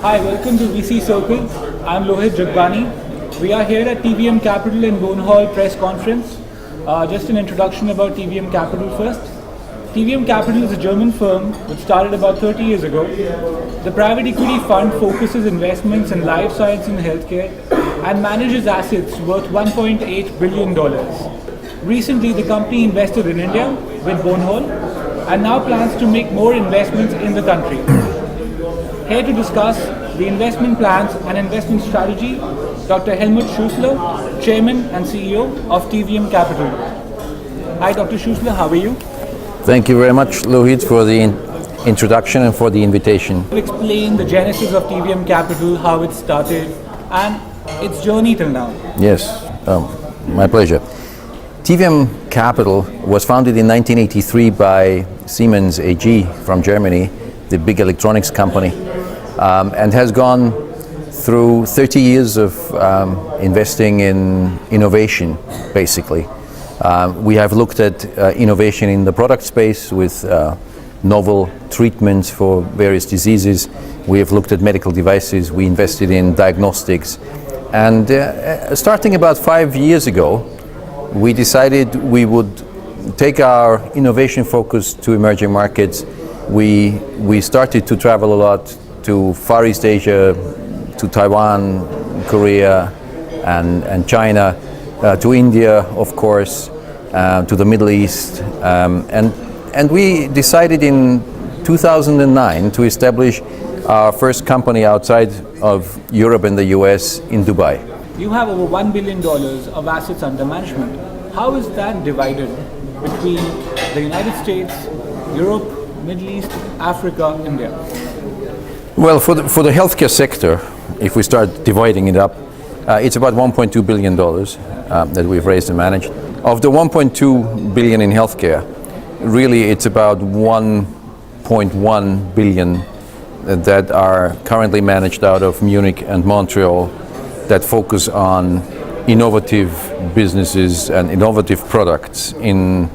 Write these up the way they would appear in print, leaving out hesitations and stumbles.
Hi, welcome to VC Circle. I'm Lohit Jagbani. We are here at TVM Capital in Bone Hall press conference. Just an introduction about TVM Capital first. TVM Capital is a German firm which started about 30 years ago. The private equity fund focuses investments in life science and healthcare and manages assets worth $1.8 billion. Recently, the company invested in India with Bone Hall and now plans to make more investments in the country. Here to discuss the investment plans and investment strategy, Dr. Helmut Schu, Chairman and CEO of TVM Capital. Hi, Dr. Schu, how are you? Thank you very much, Lohit, for the introduction and for the invitation. Explain the genesis of TVM Capital, how it started, and its journey till now. Yes, my pleasure. TVM Capital was founded in 1983 by Siemens AG from Germany, the big electronics company, and has gone through 30 years of investing in innovation, basically. We have looked at innovation in the product space with novel treatments for various diseases. We have looked at medical devices. We invested in diagnostics. And starting about 5 years ago, we decided we would take our innovation focus to emerging markets. We started to travel a lot to Far East Asia, to Taiwan, Korea, and China, to India, of course, to the Middle East. And we decided in 2009 to establish our first company outside of Europe and the US in Dubai. You have over $1 billion of assets under management. How is that divided between the United States, Europe, Middle East, Africa, India? Well, for the healthcare sector, if we start dividing it up, it's about $1.2 billion that we've raised and managed. Of the $1.2 billion in healthcare, really it's about $1.1 billion that are currently managed out of Munich and Montreal that focus on innovative businesses and innovative products in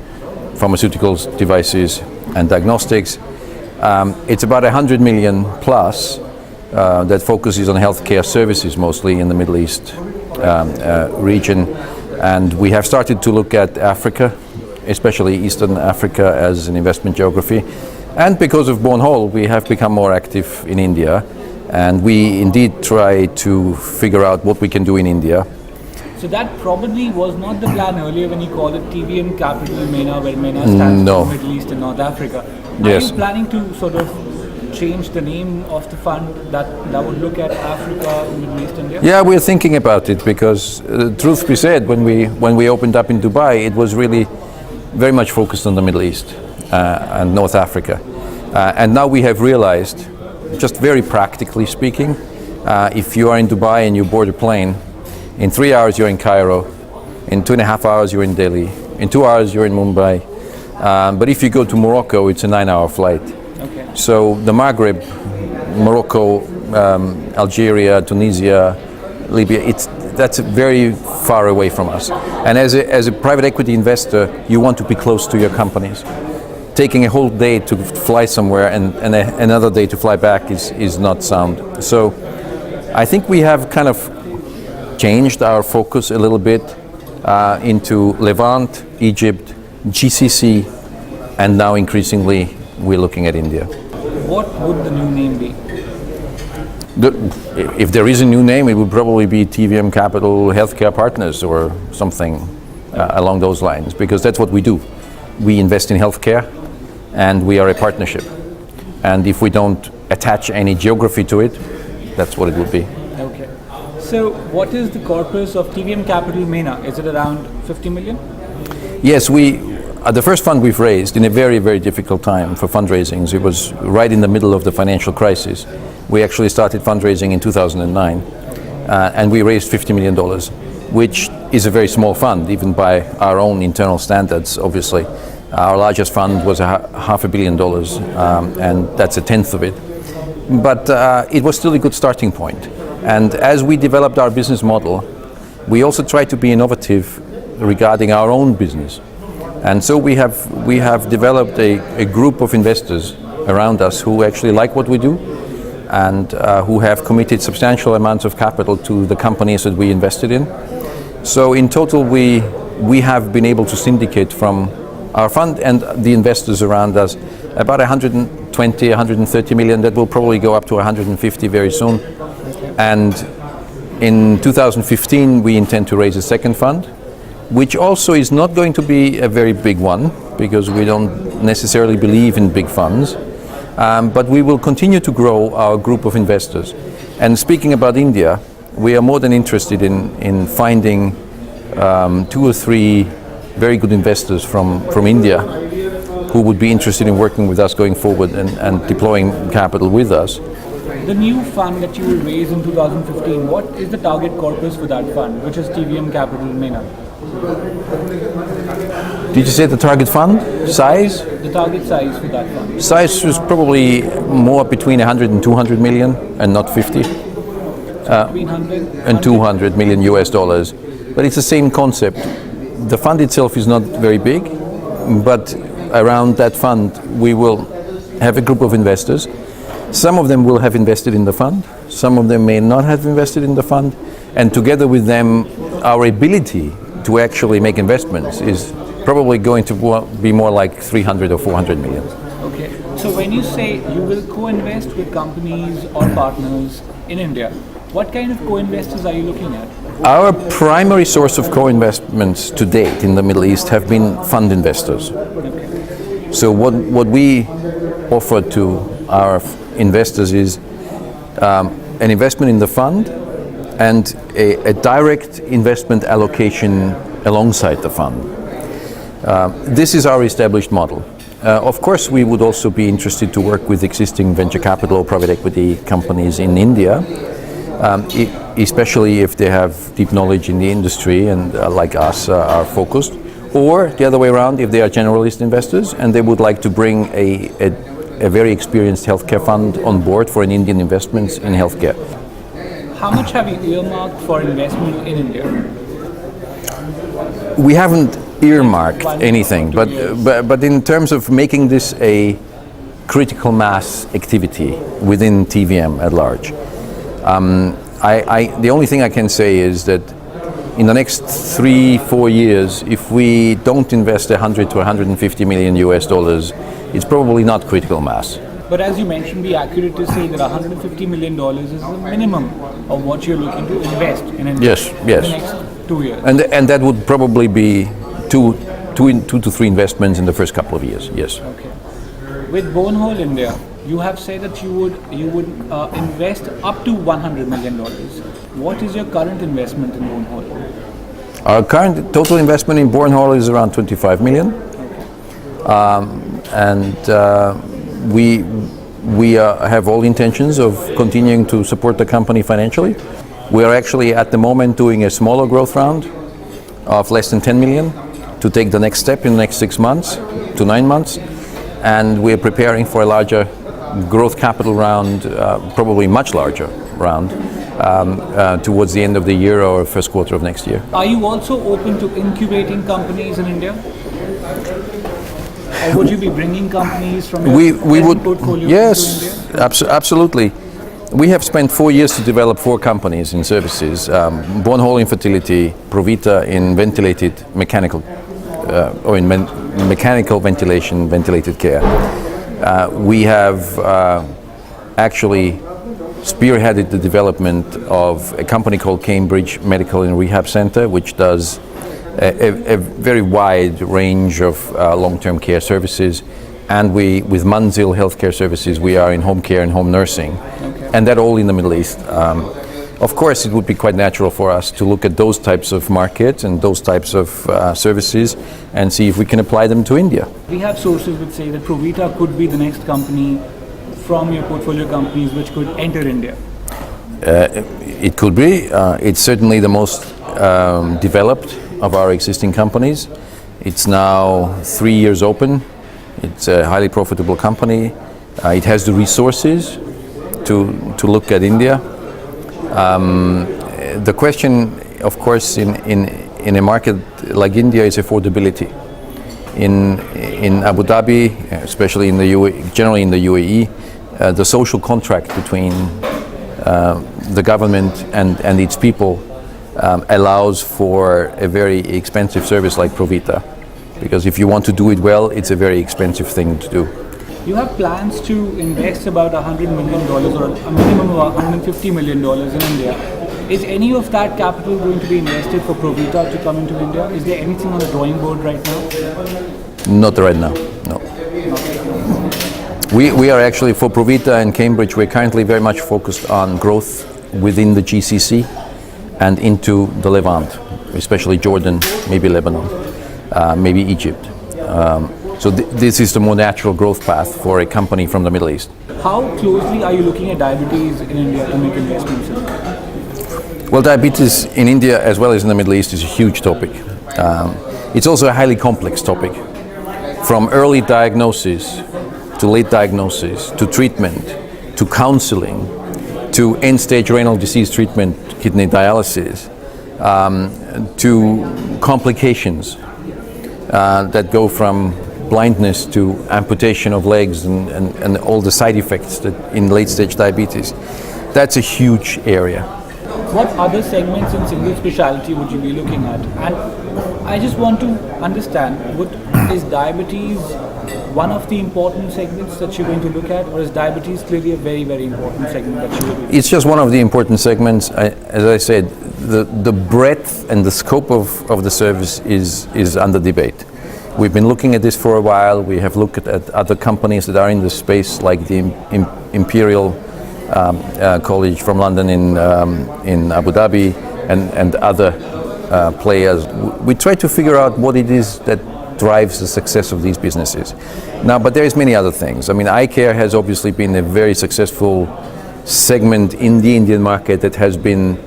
pharmaceuticals, devices, and diagnostics. It's about 100 million plus that focuses on healthcare services, mostly in the Middle East region. And we have started to look at Africa, especially Eastern Africa, as an investment geography. And because of Bone Hall, we have become more active in India. And we indeed try to figure out what we can do in India. So that probably was not the plan earlier when you called it TVM Capital MENA, where MENA stands for Middle East and North Africa. Yes. Are you planning to sort of change the name of the fund that would look at Africa, Middle East, India? Yeah, we're thinking about it because, truth be said, when we opened up in Dubai, it was really very much focused on the Middle East and North Africa. And now we have realized, just very practically speaking, if you are in Dubai and you board a plane, in 3 hours you're in Cairo, in 2.5 hours you're in Delhi, in 2 hours you're in Mumbai. But if you go to Morocco, it's a 9-hour flight. Okay. So the Maghreb, Morocco, Algeria, Tunisia, Libya, that's very far away from us. And as a private equity investor, you want to be close to your companies. Taking a whole day to fly somewhere and another day to fly back is not sound. So I think we have kind of changed our focus a little bit into Levant, Egypt, GCC, and now increasingly we're looking at India. What would the new name be? If there is a new name, it would probably be TVM Capital Healthcare Partners or something along those lines, because that's what we do. We invest in healthcare and we are a partnership. And if we don't attach any geography to it, that's what it would be. Okay. So what is the corpus of TVM Capital MENA? Is it around 50 million? Yes, the first fund we've raised in a very, very difficult time for fundraisings. It was right in the middle of the financial crisis. We actually started fundraising in 2009, and we raised $50 million, which is a very small fund, even by our own internal standards, obviously. Our largest fund was $500 million, and that's a tenth of it. But it was still a good starting point. And as we developed our business model, we also tried to be innovative regarding our own business. And so we have developed a group of investors around us who actually like what we do, and who have committed substantial amounts of capital to the companies that we invested in. So in total, we have been able to syndicate from our fund and the investors around us about 120, 130 million. That will probably go up to 150 very soon. And in 2015, we intend to raise a second fund, which also is not going to be a very big one, because we don't necessarily believe in big funds. But we will continue to grow our group of investors. And speaking about India, we are more than interested in finding 2 or 3 very good investors from India who would be interested in working with us going forward and deploying capital with us. The new fund that you will raise in 2015, what is the target corpus for that fund, which is TVM Capital MENA? Did you say the target fund size? The target size for that fund. Size was probably more between 100 and 200 million and not 50. Between 100 and 200 million US dollars. But it's the same concept. The fund itself is not very big, but around that fund we will have a group of investors. Some of them will have invested in the fund, some of them may not have invested in the fund, and together with them our ability to actually make investments is probably going to be more like 300 or 400 million. Okay, so when you say you will co-invest with companies or partners in India, what kind of co-investors are you looking at? Our primary source of co-investments to date in the Middle East have been fund investors. Okay. So what we offer to our investors is an investment in the fund and a direct investment allocation alongside the fund. This is our established model. Of course, we would also be interested to work with existing venture capital or private equity companies in India, especially if they have deep knowledge in the industry and like us are focused, or the other way around, if they are generalist investors and they would like to bring a very experienced healthcare fund on board for an Indian investments in healthcare. How much have you earmarked for investment in India? We haven't earmarked anything, but in terms of making this a critical mass activity within TVM at large, the only thing I can say is that in the next 3-4 years, if we don't invest 100 to 150 million US dollars, it's probably not critical mass. But as you mentioned, be accurate to say that $150 million is the minimum of what you're looking to invest in India in the next 2 years. And that would probably be two to three investments in the first couple of years, yes. Okay. With Bonehole India, you have said that you would invest up to $100 million. What is your current investment in Bonehole? Our current total investment in Bonehole is around 25 million. We have all intentions of continuing to support the company financially. We are actually at the moment doing a smaller growth round of less than 10 million to take the next step in the next 6 months to 9 months. And we're preparing for a larger growth capital round, probably much larger round, towards the end of the year or first quarter of next year. Are you also open to incubating companies in India? Or would you be bringing companies from your portfolio yes, into India? Absolutely. We have spent 4 years to develop 4 companies in services. Bonehole in fertility, Pro Vita in ventilated mechanical, or in mechanical ventilation, ventilated care. We have actually spearheaded the development of a company called Cambridge Medical and Rehab Center, which does a very wide range of long-term care services. And with Manzil Healthcare Services, we are in home care and home nursing. Okay. And that all in the Middle East. Of course, it would be quite natural for us to look at those types of markets and those types of services and see if we can apply them to India. We have sources which say that Pro Vita could be the next company from your portfolio companies which could enter India. It could be. It's certainly the most developed of our existing companies. It's now 3 years open. It's a highly profitable company. It has the resources to look at India. The question, of course, in a market like India is affordability. In Abu Dhabi, especially in the generally in the UAE, the social contract between the government and its people allows for a very expensive service like Pro Vita. Because if you want to do it well, it's a very expensive thing to do. You have plans to invest about $100 million or a minimum of $150 million in India. Is any of that capital going to be invested for Pro Vita to come into India? Is there anything on the drawing board right now? Not right now, no. We are actually, for Pro Vita and Cambridge, we're currently very much focused on growth within the GCC and into the Levant, especially Jordan, maybe Lebanon, maybe Egypt. So this is the more natural growth path for a company from the Middle East. How closely are you looking at diabetes in India to make investments in? Well, diabetes in India as well as in the Middle East is a huge topic. It's also a highly complex topic. From early diagnosis to late diagnosis to treatment to counseling to end-stage renal disease treatment, kidney dialysis, to complications that go from blindness to amputation of legs and all the side effects that in late-stage diabetes. That's a huge area. What other segments in single specialty would you be looking at? And I just want to understand, is diabetes one of the important segments that you're going to look at, or is diabetes clearly a very, very important segment that you will be looking at? It's just one of the important segments. As I said, the breadth and the scope of the service is under debate. We've been looking at this for a while. We have looked at other companies that are in the space, like the Imperial College from London in Abu Dhabi and other players. We try to figure out what it is that drives the success of these businesses. Now, but there is many other things. I mean, eye care has obviously been a very successful segment in the Indian market that has been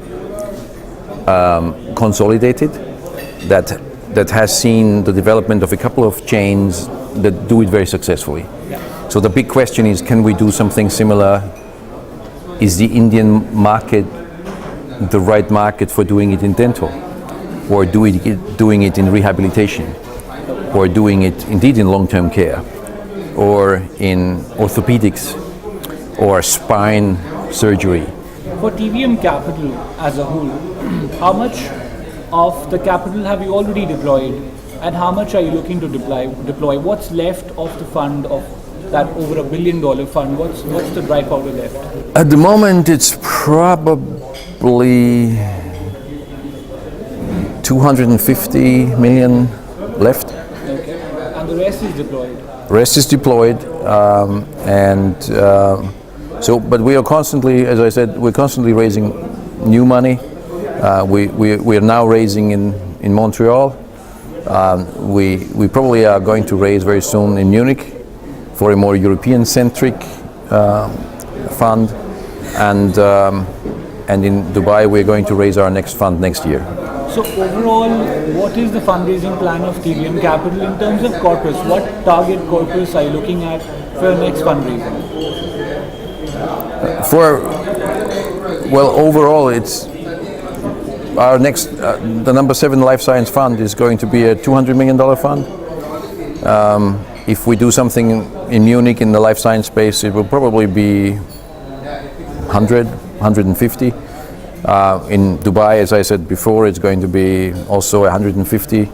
consolidated, that has seen the development of a couple of chains that do it very successfully. Yeah. So the big question is, can we do something similar? Is the Indian market the right market for doing it in dental? Or doing it in rehabilitation? Or doing it indeed in long-term care? Or in orthopedics? Or spine surgery? For TVM Capital as a whole, how much of the capital have you already deployed, and how much are you looking to deploy? What's left of the fund, of that over $1 billion fund? What's the dry powder left? At the moment, it's probably 250 million left. Okay, and the rest is deployed. Rest is deployed, but we are constantly, as I said, we're constantly raising new money. We are now raising in Montreal. We probably are going to raise very soon in Munich for a more European-centric fund, and in Dubai we're going to raise our next fund next year. So overall, what is the fundraising plan of TVM Capital in terms of corpus? What target corpus are you looking at for your next fundraising? Overall, it's our next, the number 7 Life Science Fund is going to be a $200 million fund. If we do something in Munich in the life science space, it will probably be 100, 150. In Dubai, as I said before, it's going to be also 150.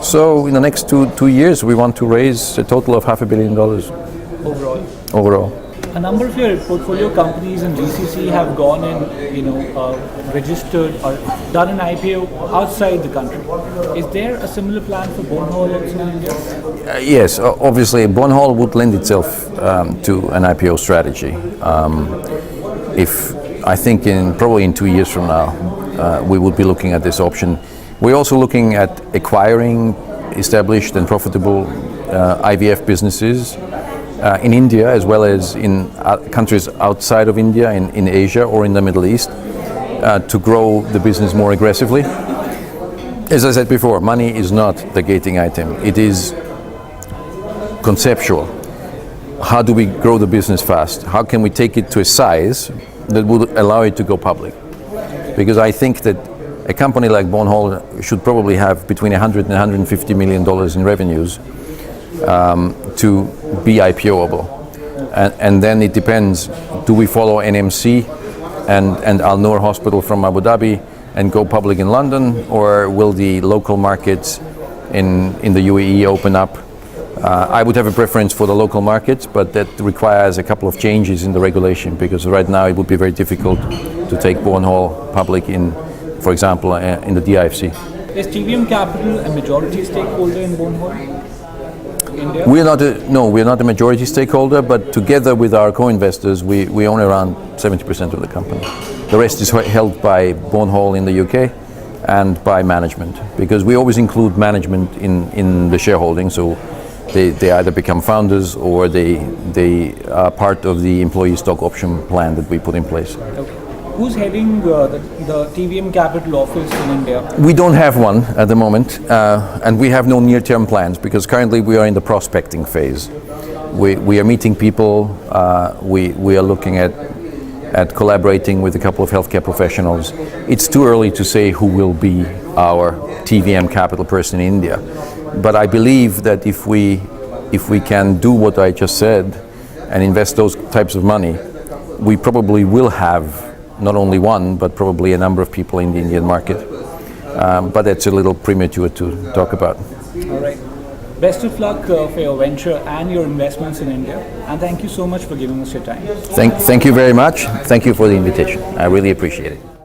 So in the next two years, we want to raise a total of $500 million. Overall. A number of your portfolio companies in GCC have gone and registered or done an IPO outside the country. Is there a similar plan for Bonhall also in India? Yes, obviously Bonhall would lend itself to an IPO strategy. I think probably in 2 years from now, we would be looking at this option. We're also looking at acquiring established and profitable IVF businesses in India, as well as in countries outside of India, in Asia or in the Middle East, to grow the business more aggressively. As I said before, money is not the gating item. It is conceptual. How do we grow the business fast? How can we take it to a size that would allow it to go public? Because I think that a company like Bonhall should probably have between $100 and $150 million in revenues to be IPOable. And then it depends, do we follow NMC and Al Noor Hospital from Abu Dhabi and go public in London, or will the local markets in the UAE open up? I would have a preference for the local markets, but that requires a couple of changes in the regulation, because right now it would be very difficult to take Bornhall public in, for example, in the DIFC. Is TVM Capital a majority stakeholder in Bornhall, India? We're not a majority stakeholder, but together with our co-investors, we own around 70% of the company. The rest is held by Bornhall in the UK and by management, because we always include management in the shareholding, so they either become founders or they are part of the employee stock option plan that we put in place. Okay. Who's heading the TVM Capital office in India? We don't have one at the moment, and we have no near-term plans, because currently we are in the prospecting phase. We are meeting people, we are looking at collaborating with a couple of healthcare professionals. It's too early to say who will be our TVM Capital person in India. But I believe that if we can do what I just said and invest those types of money, we probably will have not only one, but probably a number of people in the Indian market. But that's a little premature to talk about. All right. Best of luck for your venture and your investments in India. And thank you so much for giving us your time. Thank you very much. Thank you for the invitation. I really appreciate it.